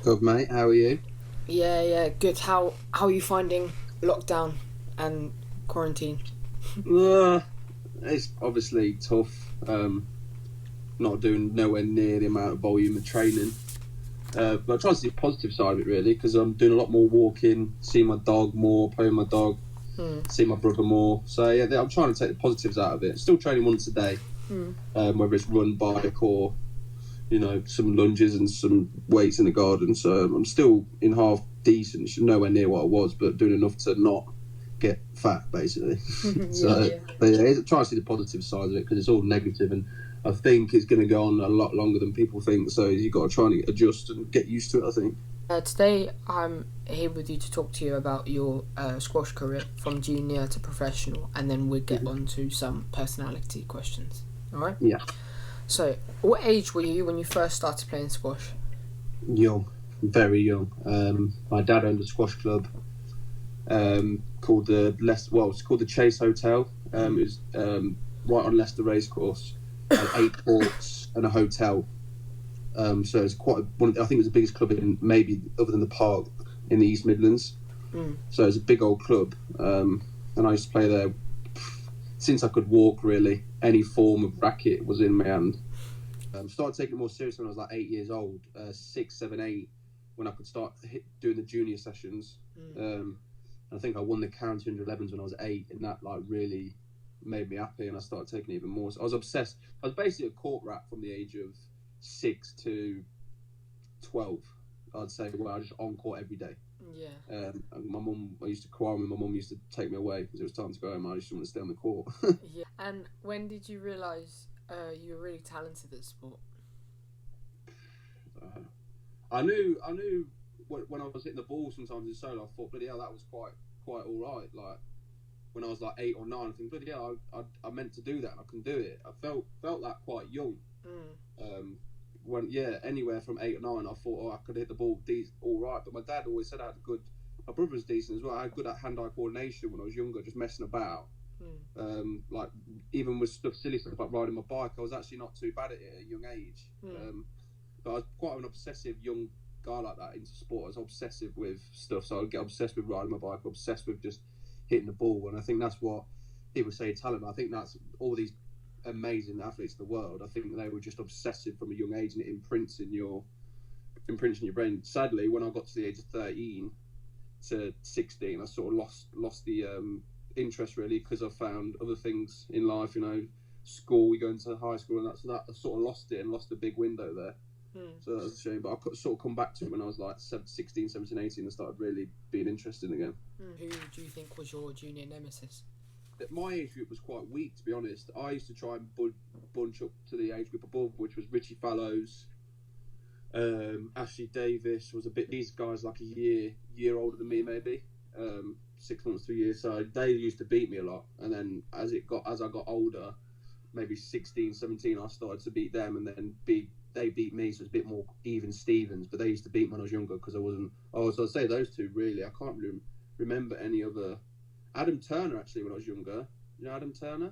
Good mate, how are you? Yeah, good. How are you finding lockdown and quarantine? Uh, it's obviously tough. Not doing nowhere near the amount of volume of training. But I try to see the positive side of it really, because I'm doing a lot more walking, seeing my dog more, playing with my dog, Hmm. seeing my brother more. So yeah, I'm trying to take the positives out of it. Still training once a day, Hmm. whether it's run, bike, or some lunges and some weights in the garden. So I'm still in half decent, nowhere near what I was, but doing enough to not get fat basically. Yeah, So, yeah. but yeah, try to see the positive side of it because it's all negative, and I think it's going to go on a lot longer than people think. So you've got to try and adjust and get used to it, I think. Today I'm here with you to talk to you about your squash career from junior to professional, and then we'll get on to some personality questions. All right. Yeah, So, what age were you when you first started playing squash? young, very young. My dad owned a squash club called it's called the Chase Hotel. It was right on Leicester Racecourse. Had 8 courts and a hotel. So it's I think it was the biggest club in maybe other than the Park in the East Midlands. Mm. So it's a big old club, and I used to play there since I could walk. Really, any form of racket was in my hand. Started taking it more seriously when I was like 8 years old, 6, 7, 8, when I could start doing the junior sessions. I think I won the county 111s when I was 8, and that like really made me happy, and I started taking it even more. So I was obsessed. I was basically a court rat from the age of 6 to 12. I'd say, well, I just on court every day. Yeah. And my mum, I used to cry when my mum used to take me away because it was time to go home. I just didn't want to stay on the court. Yeah. And when did you realise you were really talented at sport? uh, I knew when I was hitting the ball sometimes in solo, I thought, bloody hell, that was quite all right. Like when I was like 8 or 9, I think, bloody hell, I meant to do that and I can do it. I felt that quite young. Mm. Um, anywhere from 8 or 9, I thought, I could hit the ball all right. But my dad always said I had good. My brother was decent as well. I had good at hand-eye coordination when I was younger, just messing about. Like even with silly stuff like riding my bike, I was actually not too bad at it at a young age. But I was quite an obsessive young guy like that into sport. I was obsessive with stuff, so I'd get obsessed with riding my bike, obsessed with just hitting the ball, and I think that's what people say talent. I think that's all these amazing athletes in the world. I think they were just obsessive from a young age, and it imprints in your brain. Sadly, when I got to the age of 13 to 16, I sort of lost the interest really because I found other things in life. School, we go into high school, and that I sort of lost it and lost a big window there. So that was a shame, but I could sort of come back to it when I was like 16, 17, 18 and started really being interested again. Who do you think was your junior nemesis? My age group was quite weak, to be honest. I used to try and bunch up to the age group above, which was Richie Fallows, Ashley Davis was a bit. These guys like a year older than me, maybe 6 months to a year. So they used to beat me a lot, and then as I got older, maybe 16, 17, I started to beat them, and then they beat me, so it's a bit more even Stevens. But they used to beat me when I was younger because I wasn't. Oh, so I'd say those two really. I can't really remember any other. Adam Turner actually when I was younger. You know Adam Turner.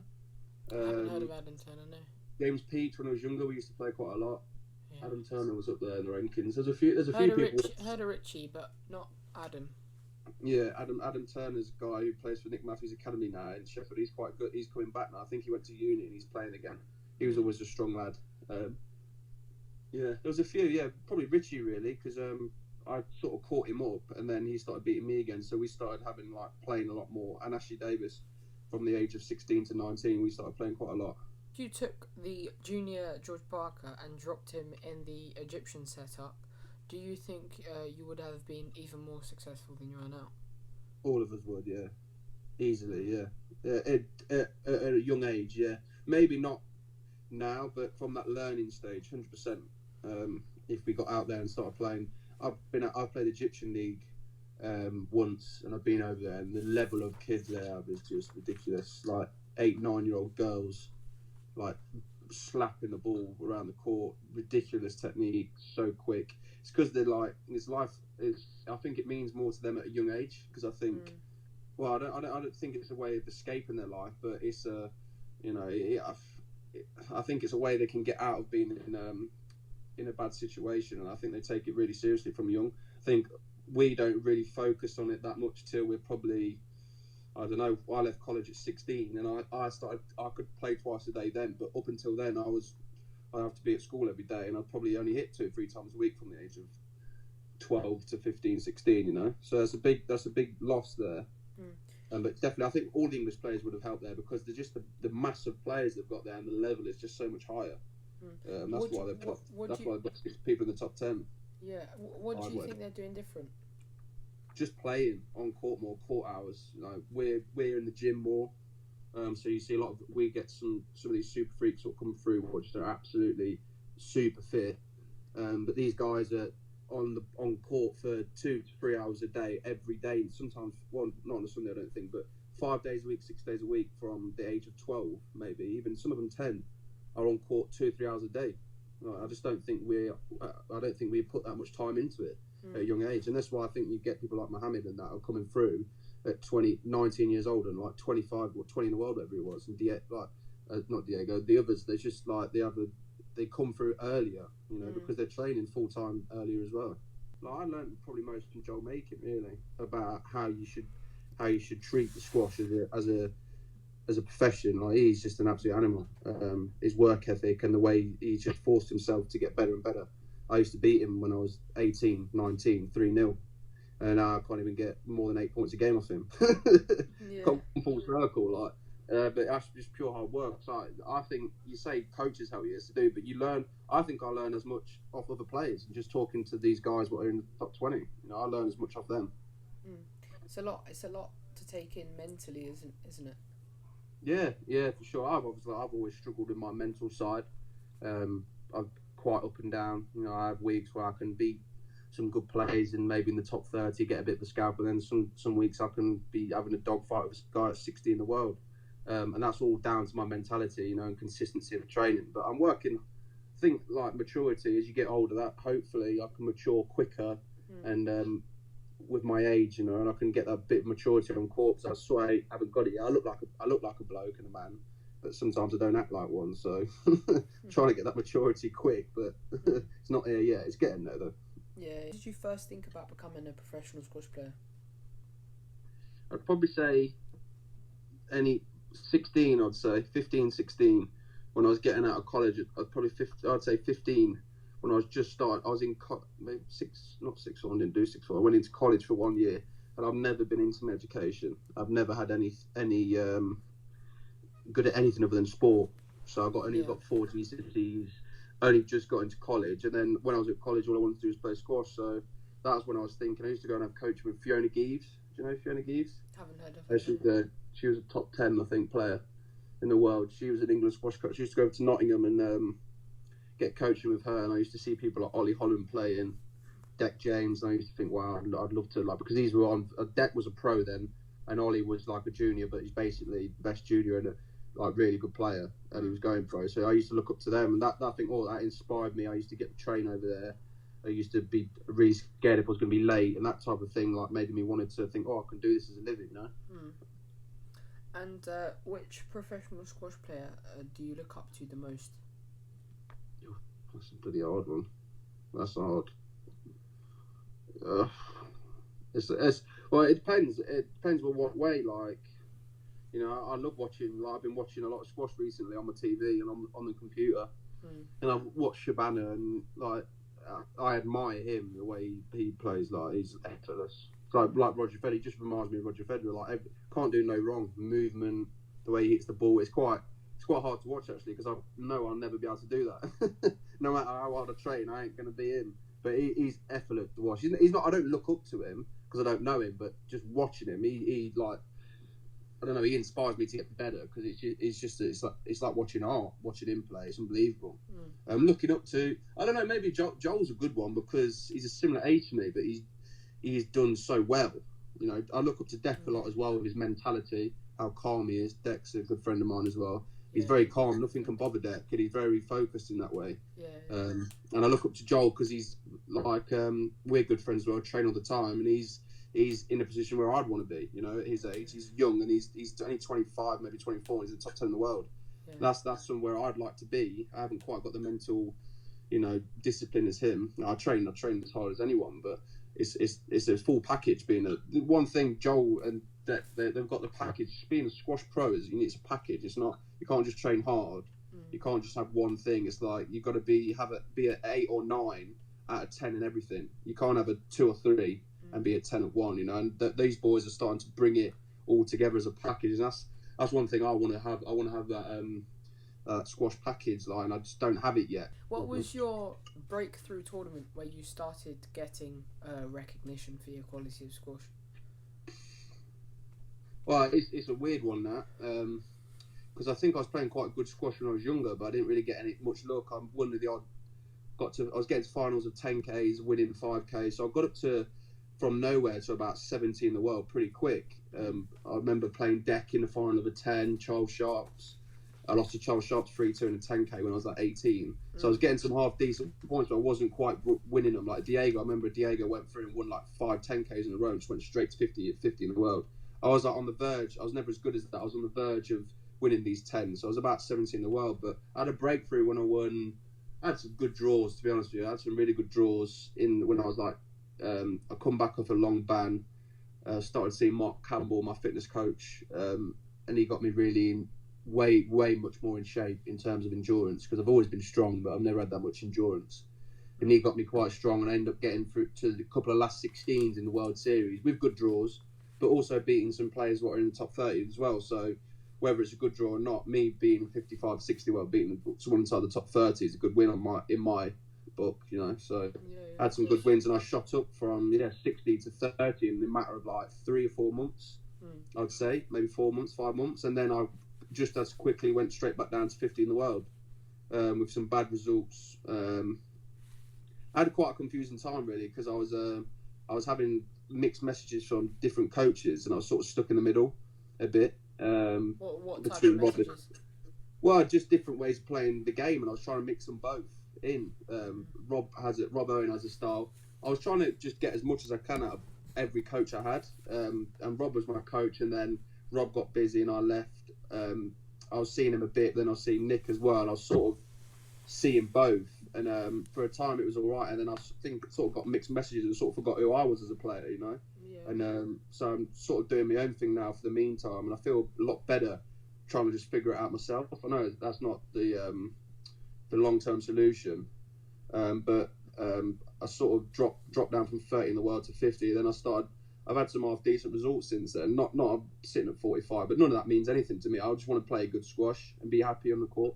I haven't heard of Adam Turner, no. James Peach when I was younger. We used to play quite a lot. Yeah. Adam Turner was up there in the rankings. There's a few. There's a Heard few of people. Heard of Richie, but not Adam. Yeah, Adam Turner's a guy who plays for Nick Matthews Academy now in Sheffield. He's quite good. He's coming back now. I think he went to uni and he's playing again. He was always a strong lad. Yeah, there was a few. Yeah, probably Richie really, because I sort of caught him up, and then he started beating me again. So we started having like playing a lot more. And Ashley Davis, from the age of 16 to 19, we started playing quite a lot. You took the junior George Parker and dropped him in the Egyptian setup. Do you think you would have been even more successful than you are now? All of us would, yeah, easily, yeah. At a young age, yeah. Maybe not now, but from that learning stage, 100%. If we got out there and started playing, I've played Egyptian League once, and I've been over there, and the level of kids they have is just ridiculous. Like 8, 9-year-old girls, like slapping the ball around the court, ridiculous technique, so quick. It's because they're like this life is. I think it means more to them at a young age because I think. Well, I don't think it's a way of escaping their life, but it's a, you know, I think it's a way they can get out of being in in a bad situation, and I think they take it really seriously from young. I think we don't really focus on it that much till we're probably, I don't know, I left college at 16 and I could play twice a day then, but up until then I have to be at school every day, and I'd probably only hit 2-3 times a week from the age of 12 to 15, 16, you know. So that's a big loss there. But definitely, I think all the English players would have helped there because they're just the mass of players they've got there, and the level is just so much higher. That's why they've got people in the top 10. Yeah. What do you think they're doing different? Just playing on court more, court hours. You know, we're in the gym more. So you see we get some of these super freaks that come through, which are absolutely super fit. But these guys are on court for 2 to 3 hours a day, every day. Sometimes, well, not on a Sunday, I don't think, but 5 days a week, 6 days a week from the age of 12, maybe even some of them 10, are on court 2 or 3 hours a day. I just don't think we put that much time into it at a young age, and that's why I think you get people like Mohammed and that are coming through at 19 years old and like 25 or 20 in the world, whatever it was, and not Diego, the others, they're just like they come through earlier, you know, because they're training full time earlier as well. Like, I learned probably most from Joel Makin really about how you should treat the squash as a profession. Like, he's just an absolute animal. His work ethic and the way he's just forced himself to get better and better. I used to beat him when I was 18, 19, 3-0. And now I can't even get more than 8 points a game off him. Come full circle, like. But that's just pure hard work. So I think you say coaches help you to do, but you learn. I think I learn as much off other players and just talking to these guys what are in the top 20. You know, I learn as much off them. It's a lot to take in mentally, isn't it? Yeah, for sure. I've always struggled with my mental side. I'm quite up and down. You know, I have weeks where I can beat some good plays and maybe in the top 30 get a bit of a scalp, and then some weeks I can be having a dogfight with a guy at 60 in the world. And that's all down to my mentality, you know, and consistency of training. But I'm working, I think, like maturity as you get older, that hopefully I can mature quicker and with my age, you know, and I can get that bit of maturity on court. I swear I haven't got it yet. I look like a bloke and a man, but sometimes I don't act like one. So trying to get that maturity quick, but it's not there yet. It's getting there though. Yeah. Did you first think about becoming a professional squash player? I'd probably say 16, I'd say 15, 16. When I was getting out of college, I'd say 15. When I was just starting, I was in maybe not sixth form. I didn't do sixth form. I went into college for 1 year, and I've never been into my education. I've never had any good at anything other than sport. So I only got 4 GCSEs. Only just got into college, and then when I was at college, all I wanted to do was play squash. So that was when I was thinking. I used to go and have coaching with Fiona Geeves. Do you know Fiona Geeves? Haven't heard of her. She was a top 10, I think, player in the world. She was an England squash coach. She used to go to Nottingham and get coaching with her. And I used to see people like Ollie Holland playing, Deck James. And I used to think, wow, I'd love to, like, because these were on. Deck was a pro then, and Ollie was like a junior, but he's basically the best junior and a really good player, and he was going pro. So I used to look up to them, and that I think that inspired me. I used to get the train over there. I used to be really scared if I was going to be late, and that type of thing like made me wanted to think, I can do this as a living, you know. And which professional squash player do you look up to the most? That's a pretty hard one. That's hard. It depends. It depends on what way. Like, you know, I love watching. Like, I've been watching a lot of squash recently on my TV and on the computer, and I've watched Shabana, and like I admire him the way he plays. Like, he's effortless. Like Roger Federer, he just reminds me of Roger Federer. Like, can't do no wrong. Movement, the way he hits the ball, it's quite hard to watch actually, because I know I'll never be able to do that. No matter how hard I train, I ain't gonna be him. But he's effortless to watch. He's not. I don't look up to him because I don't know him, but just watching him, he like, I don't know. He inspires me to get better because it's like watching art, watching him play. It's unbelievable. Looking up to, I don't know. Maybe Joel's a good one because he's a similar age to me, but he's done so well. You know, I look up to Deck a lot as well with his mentality, how calm he is. Deck's a good friend of mine as well. He's very calm. Nothing can bother Deck, and he's very focused in that way. And I look up to Joel because he's like, we're good friends as well. Train all the time, and he's in a position where I'd want to be. You know, at his age, he's young and he's only 25, maybe 24. He's in the top 10 in the world. That's somewhere I'd like to be. I haven't quite got the mental discipline as him. I train as hard as anyone, but it's a full package. The one thing Joel and they've got the package. Being a squash pro it's a package. It's not, you can't just train hard. You can't just have one thing. It's like you've got to be an 8 or 9 out of 10 in everything. You can't have a 2 or 3 and be a 10 at 1. And these boys are starting to bring it all together as a package. And that's one thing I want to have. I want to have that squash package line. I just don't have it yet. What was your breakthrough tournament where you started getting recognition for your quality of squash? Well, it's a weird one, that. Because I think I was playing quite good squash when I was younger, but I didn't really get much luck. I was getting to finals of 10Ks, winning 5Ks, so I got up to from nowhere to about 70 in the world pretty quick. I remember playing deck in the final of a 10, Charles Sharps. I lost to Charles Sharps 3-2 in a 10K when I was like 18. So I was getting some half decent points, but I wasn't quite winning them. Like Diego, I remember Diego went through and won like 5 10Ks in a row and just went straight to 50 in the world. I was like on the verge. I was never as good as that. I was on the verge of winning these 10s. So I was about 70 in the world, but I had a breakthrough when I won. I had some good draws, to be honest with you. I had some really good draws when I was like, I come back off a long ban, started seeing Mark Campbell, my fitness coach, and he got me really way much more in shape in terms of endurance, because I've always been strong, but I've never had that much endurance. And he got me quite strong, and I ended up getting through to a couple of last 16s in the World Series with good draws, but also beating some players that are in the top 30 as well. So whether it's a good draw or not, me being 55, 60 world, beating someone inside the top 30 is a good win in my book, So I had some good wins, and I shot up from 60 to 30 in the matter of like 3 or 4 months. I'd say maybe 4 months, 5 months, and then I just as quickly went straight back down to 50 in the world with some bad results. I had quite a confusing time really, because I was having mixed messages from different coaches, and I was sort of stuck in the middle a bit. What type of messages? Well, just different ways of playing the game, and I was trying to mix them both in. Rob Owen has a style. I was trying to just get as much as I can out of every coach I had, and Rob was my coach, and then Rob got busy and I left. I was seeing him a bit, then I was seeing Nick as well, and I was sort of seeing both, and for a time it was all right, and then I think sort of got mixed messages and sort of forgot who I was as a player, and so I'm sort of doing my own thing now for the meantime, and I feel a lot better trying to just figure it out myself. I know that's not the long-term solution, but I sort of dropped down from 30 in the world to 50. Then I've had some half decent results since then. Not I'm sitting at 45, but none of that means anything to me. I just want to play good squash and be happy on the court.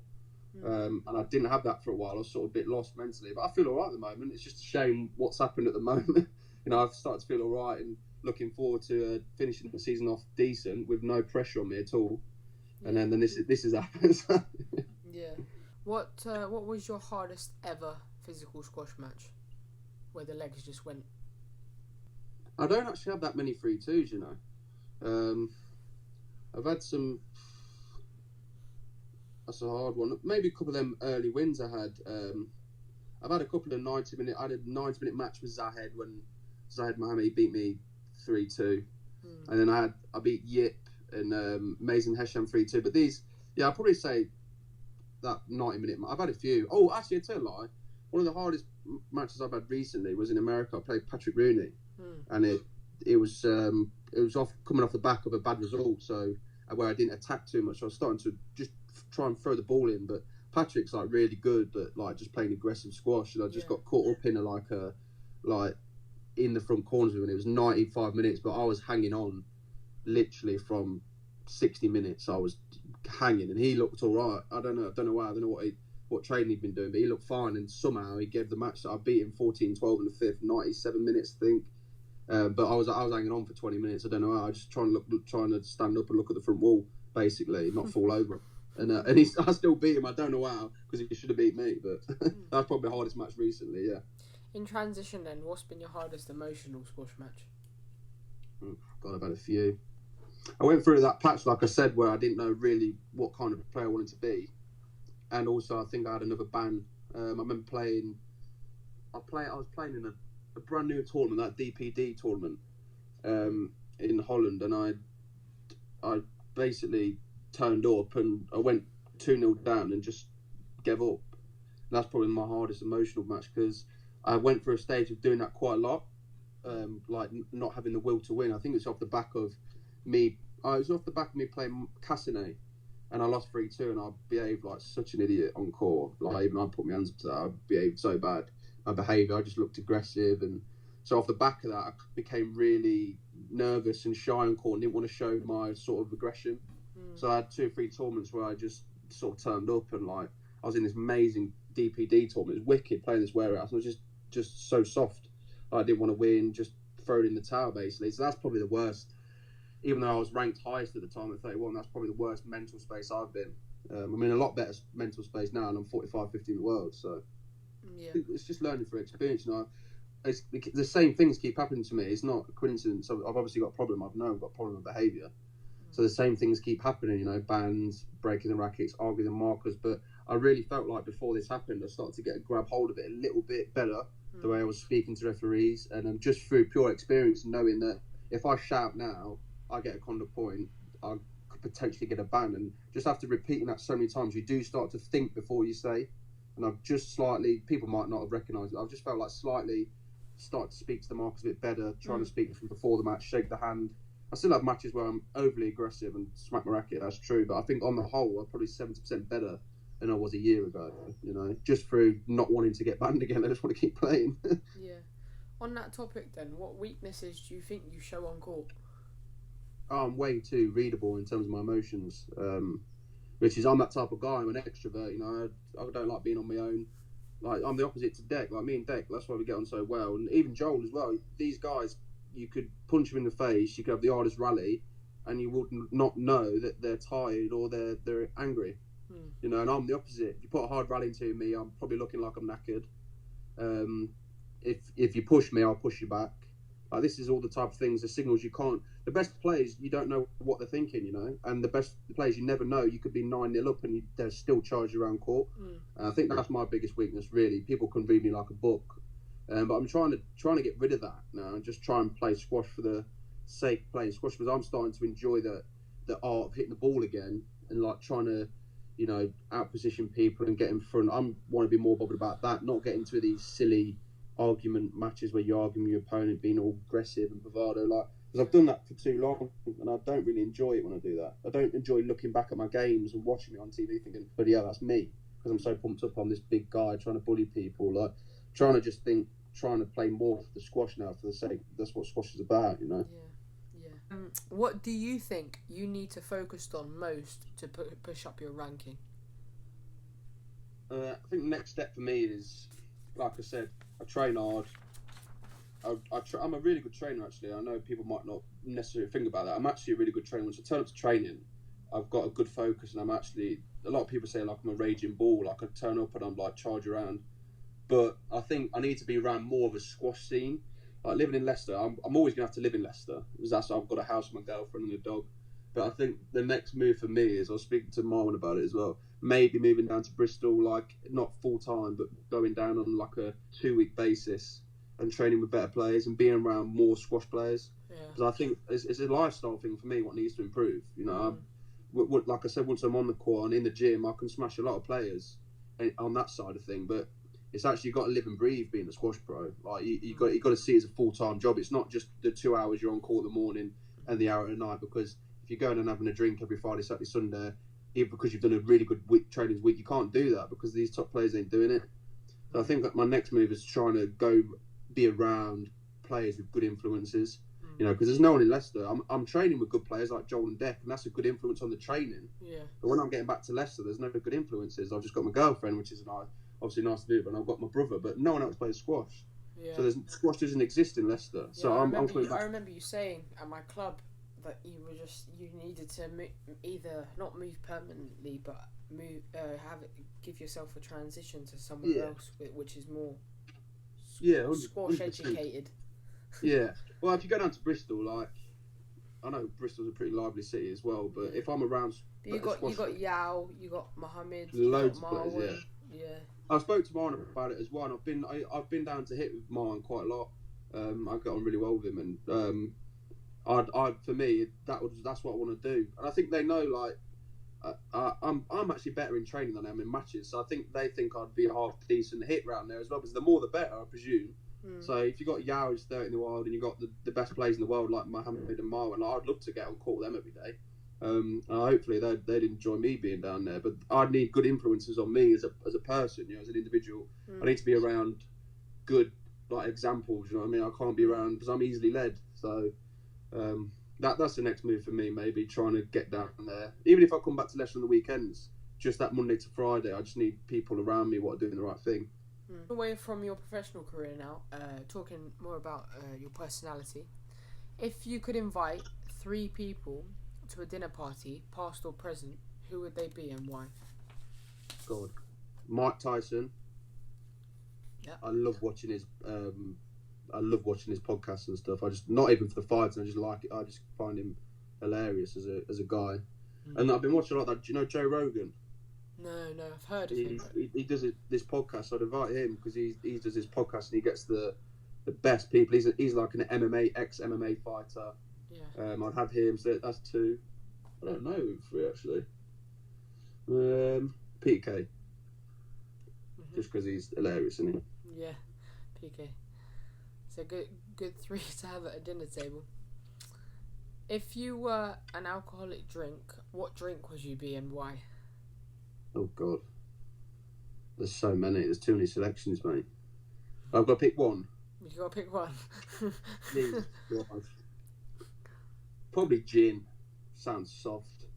And I didn't have that for a while. I was sort of a bit lost mentally, but I feel all right at the moment. It's just a shame what's happened at the moment. I've started to feel all right and looking forward to finishing the season off decent with no pressure on me at all. And then this has happened. Yeah. What was your hardest ever physical squash match where the legs just went? I don't actually have that many 3-2s, I've had some. That's a hard one. Maybe a couple of them early wins I had. I've had a couple of 90-minute. I had a 90-minute match with Zahed when Zahed Mohammed beat me 3-2, and then I beat Yip and Mazen Hesham 3-2. But these, I'll probably say that 90-minute. I've had a few. Oh, actually, I tell a lie. One of the hardest matches I've had recently was in America. I played Patrick Rooney, and it was coming off the back of a bad result, so where I didn't attack too much. I was starting to just try and throw the ball in, but Patrick's like really good at like just playing aggressive squash, and I just got caught up in like in the front corners when it was 95 minutes, but I was hanging on literally from 60 minutes. I was hanging, and he looked all right. I don't know why. I don't know what training he'd been doing, but he looked fine, and somehow he gave the match that I beat him 14-12 in the fifth, 97 minutes I think. But I was hanging on for 20 minutes. I don't know how. I was just trying to stand up and look at the front wall, basically, not fall over. And I still beat him. I don't know how, because he should have beat me. But that's probably the hardest match recently. Yeah. In transition, then, what's been your hardest emotional squash match? God, I've had a few. I went through that patch, like I said, where I didn't know really what kind of player I wanted to be, and also I think I had another ban. I remember playing. I was playing in a brand new tournament, that DPD tournament, in Holland, and I basically turned up and I went 2-0 down and just gave up. that's probably my hardest emotional match because I went through a stage of doing that quite a lot, like not having the will to win. I think it's off the back of me. It was off the back of me playing Cassine, and I lost 3-2, and I behaved like such an idiot on court. Like even I put my hands up to that. I behaved so bad. My behaviour, I just looked aggressive, and so off the back of that, I became really nervous and shy on court and didn't want to show my sort of aggression. So I had 2 or 3 tournaments where I just sort of turned up and like I was in this amazing DPD tournament. It was wicked playing this warehouse. I was just so soft. I didn't want to win, just throw it in the towel basically. So that's probably the worst. Even though I was ranked highest at the time at 31, that's probably the worst mental space I've been. I'm in a lot better mental space now, and I'm 45, 50 in the world. So it's just learning through experience. It's the same things keep happening to me. It's not a coincidence. I've obviously got a problem. I've got a problem with behaviour. So the same things keep happening, bans, breaking the rackets, arguing the markers. But I really felt like before this happened, I started to grab hold of it a little bit better, the way I was speaking to referees. And just through pure experience, knowing that if I shout now, I get a conduct point, I could potentially get a ban. And just after repeating that so many times, you do start to think before you say. And I've just slightly, people might not have recognised it, I've just felt like slightly start to speak to the markers a bit better, trying to speak from before the match, shake the hand. I still have matches where I'm overly aggressive and smack my racket, that's true, but I think on the whole I'm probably 70% better than I was a year ago, just through not wanting to get banned again. I just want to keep playing. Yeah. On that topic then, what weaknesses do you think you show on court? I'm way too readable in terms of my emotions, which is I'm that type of guy. I'm an extrovert, I don't like being on my own. Like I'm the opposite to Deck. Like me and Deck, that's why we get on so well. And even Joel as well. These guys, you could punch them in the face. You could have the hardest rally, and you would not know that they're tired or they're angry. And I'm the opposite. If you put a hard rally into me, I'm probably looking like I'm knackered. If you push me, I'll push you back. Like this is all the type of things, the signals you can't. The best players, you don't know what they're thinking, and the best players, you never know. You could be 9-0 up and they're still charged around court. And I think that's my biggest weakness, really. People can read me like a book, but I'm trying to get rid of that now and just try and play squash for the sake of playing squash, because I'm starting to enjoy the art of hitting the ball again and like trying to, outposition people and get in front. I want to be more bothered about that, not get into these silly argument matches where you're arguing with your opponent, being all aggressive and bravado, because I've done that for too long and I don't really enjoy it when I do that. I don't enjoy looking back at my games and watching it on TV thinking, but yeah, that's me, because I'm so pumped up on this big guy trying to bully people, like trying to play more for the squash now for the sake. That's what squash is about, Yeah. What do you think you need to focus on most to push up your ranking? I think the next step for me is, like I said, I train hard. I'm a really good trainer, actually. I know people might not necessarily think about that. I'm actually a really good trainer. Once I turn up to training, I've got a good focus, and I'm actually, a lot of people say like I'm a raging bull, like I turn up and I'm like charge around. But I think I need to be around more of a squash scene. Like living in Leicester, I'm always going to have to live in Leicester, because I've got a house with my girlfriend and a dog. But I think the next move for me is, I was speaking to Marwan about it as well, maybe moving down to Bristol, like not full time, but going down on like a 2-week basis and training with better players and being around more squash players. Because I think it's a lifestyle thing for me, what needs to improve. Like I said, once I'm on the court and in the gym, I can smash a lot of players on that side of thing. But it's actually, you've got to live and breathe being a squash pro. Like you got to see it as a full-time job. It's not just the 2 hours you're on court in the morning and the hour at night, because if you're going and having a drink every Friday, Saturday, Sunday, even because you've done a really good training week, you can't do that because these top players ain't doing it. So I think that my next move is trying to go be around players with good influences, because there's no one in Leicester. I'm training with good players like Joel and Deck, and that's a good influence on the training. But when I'm getting back to Leicester, there's no good influences. I've just got my girlfriend, which is obviously nice to do, but I've got my brother, but no one else plays squash. So squash doesn't exist in Leicester. So I remember you saying at my club that you needed to either not move permanently, but give yourself a transition to somewhere else, which is more squash educated. Well, if you go down to Bristol, like, I know Bristol's a pretty lively city as well, but if I'm around, you got Yao, you got Mohammed, loads of players, I spoke to Marwan about it as well, and I've been down to hit with Marwan quite a lot. I got on really well with him, and for me, that's what I want to do. And I think they know, like, I'm actually better in training than I am in matches. So I think they think I'd be a half decent hit round there as well. Because the more the better, I presume. So if you got Yao who's 30 in the wild, and you got the best players in the world like Mohammed and Marwan, I'd love to get on court with them every day. Hopefully they'd enjoy me being down there. But I'd need good influences on me as a person, as an individual. I need to be around good examples. You know what I mean? I can't be around because I'm easily led. So that's the next move for me. Maybe trying to get down there. Even if I come back to Leicester on the weekends, just that Monday to Friday, I just need people around me who are doing the right thing. Away from your professional career now, talking more about your personality. If you could invite 3 people to a dinner party, past or present, who would they be and why? God, Mike Tyson. Yeah. I love watching his podcasts and stuff. I just, not even for the fights, I just like it. I just find him hilarious as a guy. And I've been watching a lot of that. Do you know Joe Rogan? No, I've heard of him. He does this podcast, so I'd invite him because he does his podcast and he gets the best people. He's like an ex-MMA fighter. Yeah. I'd have him, so that's 2. I don't know 3 actually. PK. Just because he's hilarious, isn't he? Yeah, PK. It's a good 3 to have at a dinner table. If you were an alcoholic drink, what drink would you be and why? Oh God, there's so many. There's too many selections, mate. I've got to pick one. You got to pick one. Please, God. Probably gin. Sounds soft.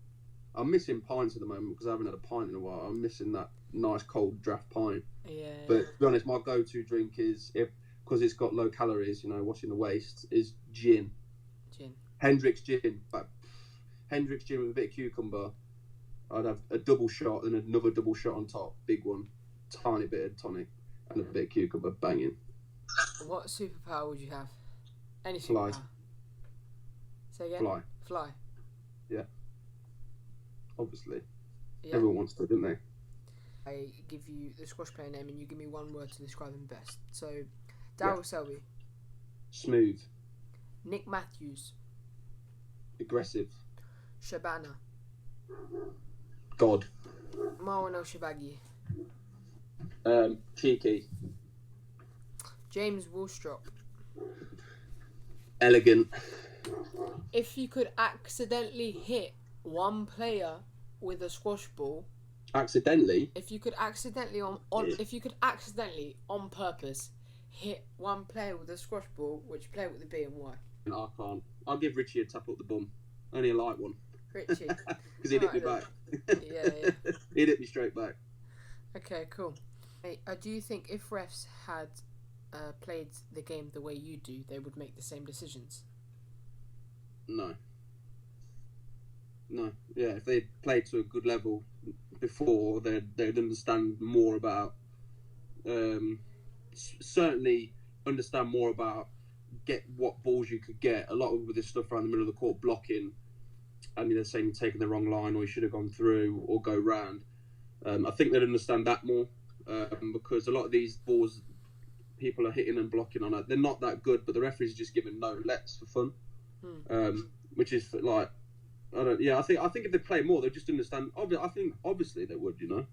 I'm missing pints at the moment because I haven't had a pint in a while. I'm missing that nice cold draft pint. Yeah. But to be honest, my go-to drink is, because it's got low calories, washing the waste, is gin. Hendrick's gin. Hendrick's gin with a bit of cucumber. I'd have a double shot and another double shot on top. Big one. Tiny bit of tonic and a bit of cucumber. Banging. What superpower would you have? Any Fly. superpower? Say again? Fly. Yeah. Obviously. Yeah. Everyone wants to, don't they? I give you the squash player name and you give me one word to describe him best. So, Daryl Selby. Smooth. Nick Matthews. Aggressive. Shabana. God. Marwan El-Shabagi. Cheeky. James Willstrop. Elegant. If you could accidentally hit one player with a squash ball. Accidentally? If you could accidentally on purpose hit one player with a squash ball, which player would it be and why? I can't. I'll give Richie a tap up the bum. Only a light one. Richie. Because he'd hit me back. Yeah. He'd hit me straight back. Okay, cool. Hey, do you think if refs had played the game the way you do, they would make the same decisions? No. Yeah, if they played to a good level before, they'd understand more about... certainly understand more about what balls you could get. A lot of this stuff around the middle of the court, blocking, and they're saying you're taking the wrong line or you should have gone through or go round. I think they'd understand that more because a lot of these balls people are hitting and blocking on it. They're not that good, but the referee's just giving no lets for fun, which is like, I think if they play more, they'll just understand. I think obviously they would, Because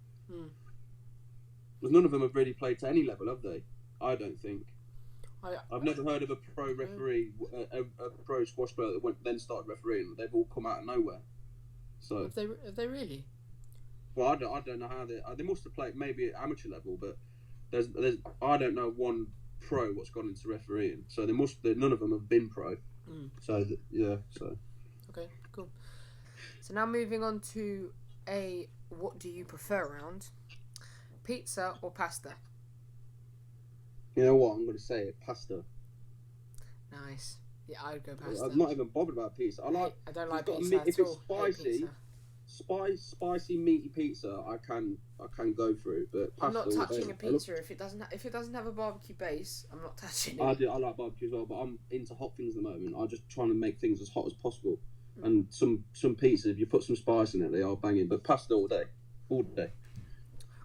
none of them have really played to any level, have they? I don't think. I've never heard of a pro referee, a pro squash player that then started refereeing. They've all come out of nowhere. So have they really? Well, I don't know how they must have played maybe at amateur level, but there's I don't know one pro what's gone into refereeing. So none of them have been pro. So okay, cool. So now moving on to a what do you prefer round? Pizza or pasta? You know what? I'm going to say it. Pasta. Nice. Yeah, I'd go pasta. I'm not even bothered about pizza. I don't like pizza if it's spicy, meaty pizza, I can go for it. But pasta, I'm not touching a pizza if it doesn't have a barbecue base. I'm not touching it. I like barbecue as well, but I'm into hot things at the moment. I'm just trying to make things as hot as possible. And some pizzas, if you put some spice in it, they are banging. But pasta all day.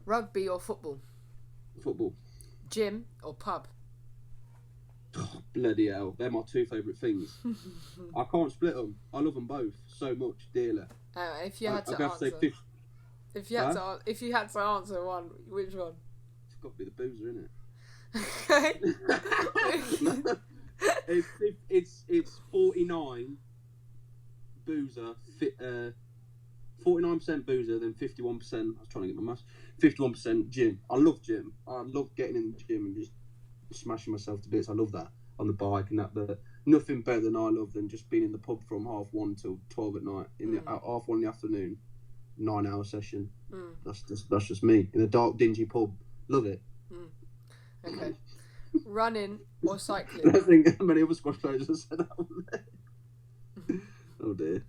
Rugby or football? Football. Gym or pub? Oh, bloody hell. They're my 2 favourite things. I can't split them. I love them both so much, dearly. If you had to I'd have to say answer, 50. if you had to answer one, which one? It's got to be the boozer, isn't Okay. it? It's 49 boozer, 49% boozer, then 51%. I was trying to get my maths. 51% gym. I love gym. I love getting in the gym and just smashing myself to bits. I love that on the bike and that. Nothing better than I love than just being in the pub from 1:30 till 12 at night. At 1:30 in the afternoon, 9-hour session. That's just me in a dark, dingy pub. Love it. Okay. Running or cycling? I don't think many other squash players have said that one there. Oh dear.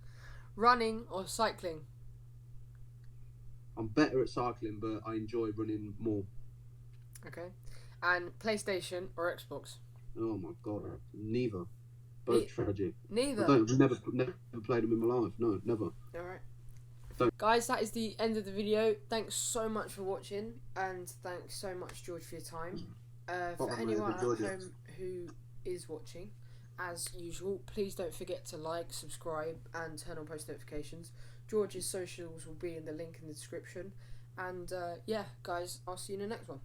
Running or cycling? I'm better at cycling, but I enjoy running more. Okay. And PlayStation or Xbox? Oh my god, neither. Both tragic. Neither? I've never played them in my life. No, never. Alright. Guys, that is the end of the video. Thanks so much for watching, and thanks so much, George, for your time. For anyone at home who is watching, as usual, please don't forget to like, subscribe, and turn on post notifications. George's socials will be in the link in the description. And yeah, guys, I'll see you in the next one.